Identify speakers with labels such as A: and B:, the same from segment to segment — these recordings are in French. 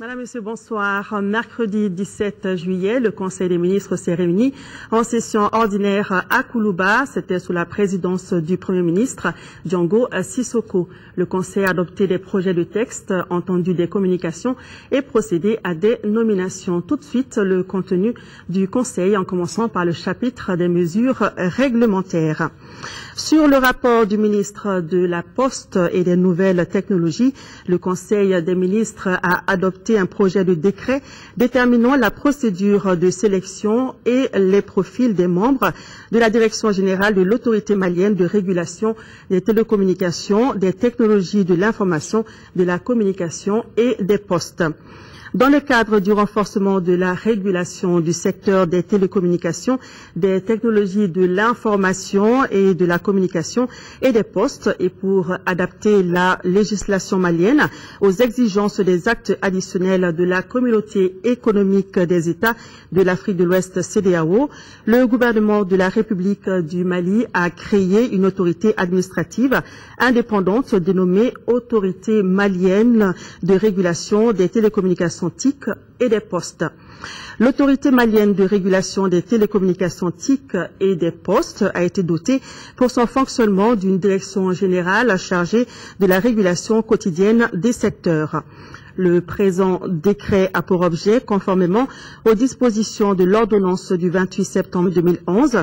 A: Madame, Monsieur, bonsoir. Mercredi 17 juillet, le Conseil des ministres s'est réuni en session ordinaire à Koulouba. C'était sous la présidence du Premier ministre, Django Sissoko. Le Conseil a adopté des projets de texte, entendu des communications et procédé à des nominations. Tout de suite, le contenu du Conseil, en commençant par le chapitre des mesures réglementaires. Sur le rapport du ministre de la Poste et des Nouvelles Technologies, le Conseil des ministres a adopté un projet de décret déterminant la procédure de sélection et les profils des membres de la Direction générale de l'Autorité malienne de régulation des télécommunications, des technologies de l'information, de la communication et des postes. Dans le cadre du renforcement de la régulation du secteur des télécommunications, des technologies de l'information et de la communication et des postes, et pour adapter la législation malienne aux exigences des actes additionnels de la Communauté économique des États de l'Afrique de l'Ouest CEDEAO, le gouvernement de la République du Mali a créé une autorité administrative indépendante dénommée Autorité malienne de régulation des télécommunications TIC et des postes. L'autorité malienne de régulation des télécommunications TIC et des postes a été dotée pour son fonctionnement d'une direction générale chargée de la régulation quotidienne des secteurs. Le présent décret a pour objet, conformément aux dispositions de l'ordonnance du 28 septembre 2011,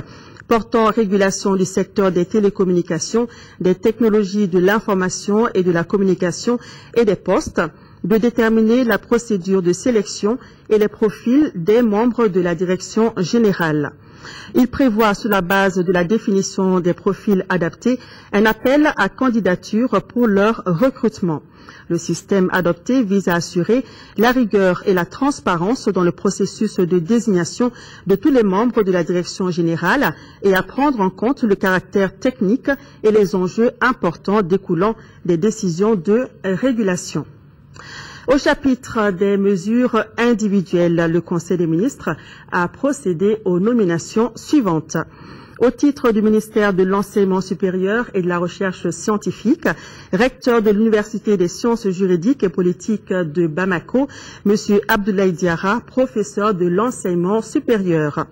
A: portant régulation du secteur des télécommunications, des technologies de l'information et de la communication et des postes, de déterminer la procédure de sélection et les profils des membres de la direction générale. Il prévoit, sur la base de la définition des profils adaptés, un appel à candidature pour leur recrutement. Le système adopté vise à assurer la rigueur et la transparence dans le processus de désignation de tous les membres de la direction générale et à prendre en compte le caractère technique et les enjeux importants découlant des décisions de régulation. Au chapitre des mesures individuelles, le Conseil des ministres a procédé aux nominations suivantes. Au titre du ministère de l'Enseignement supérieur et de la Recherche scientifique, recteur de l'Université des sciences juridiques et politiques de Bamako, M. Abdoulaye Diarra, professeur de l'enseignement supérieur.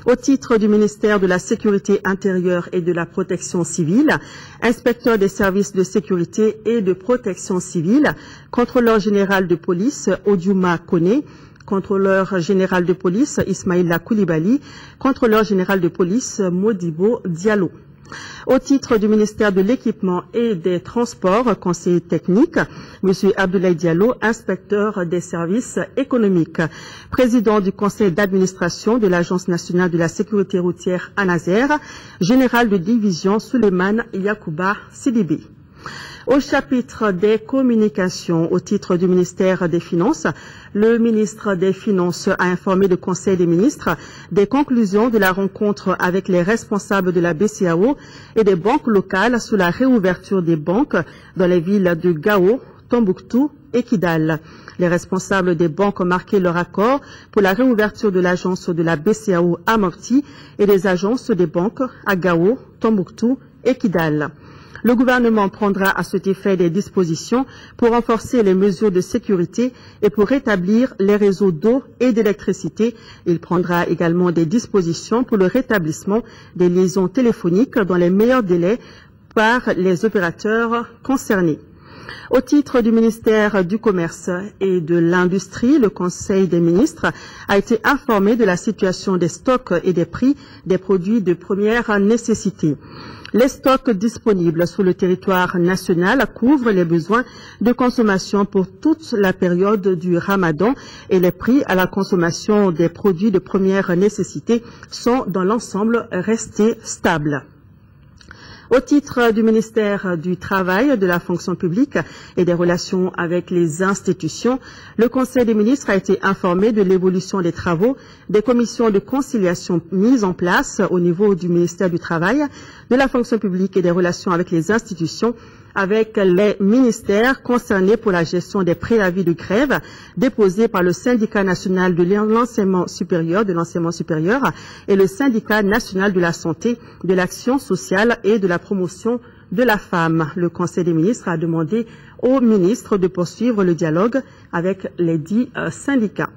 A: Au titre du ministère de la Sécurité intérieure et de la Protection civile, inspecteur des services de sécurité et de protection civile, contrôleur général de police Odiouma Kone, contrôleur général de police Ismaïla Koulibaly, contrôleur général de police Modibo Diallo. Au titre du ministère de l'Équipement et des Transports, conseiller technique, M. Abdoulaye Diallo, inspecteur des services économiques, président du conseil d'administration de l'Agence nationale de la sécurité routière ANASER, général de division Souleymane Yakouba Sidibé. Au chapitre des communications, au titre du ministère des Finances, le ministre des Finances a informé le Conseil des ministres des conclusions de la rencontre avec les responsables de la BCEAO et des banques locales sur la réouverture des banques dans les villes de Gao, Tombouctou et Kidal. Les responsables des banques ont marqué leur accord pour la réouverture de l'agence de la BCEAO à Morti et des agences des banques à Gao, Tombouctou et Kidal. Le gouvernement prendra à cet effet des dispositions pour renforcer les mesures de sécurité et pour rétablir les réseaux d'eau et d'électricité. Il prendra également des dispositions pour le rétablissement des liaisons téléphoniques dans les meilleurs délais par les opérateurs concernés. Au titre du ministère du Commerce et de l'Industrie, le Conseil des ministres a été informé de la situation des stocks et des prix des produits de première nécessité. Les stocks disponibles sur le territoire national couvrent les besoins de consommation pour toute la période du Ramadan et les prix à la consommation des produits de première nécessité sont dans l'ensemble restés stables. Au titre du ministère du Travail, de la fonction publique et des relations avec les institutions, le Conseil des ministres a été informé de l'évolution des travaux des commissions de conciliation mises en place au niveau du ministère du Travail, de la fonction publique et des relations avec les institutions, avec les ministères concernés pour la gestion des préavis de grève déposés par le syndicat national de l'enseignement supérieur, et le syndicat national de la santé, de l'action sociale et de la promotion de la femme. Le Conseil des ministres a demandé au ministre de poursuivre le dialogue avec les 10 syndicats.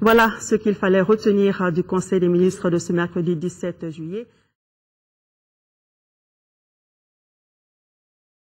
A: Voilà ce qu'il fallait retenir du Conseil des ministres de ce mercredi 17 juillet.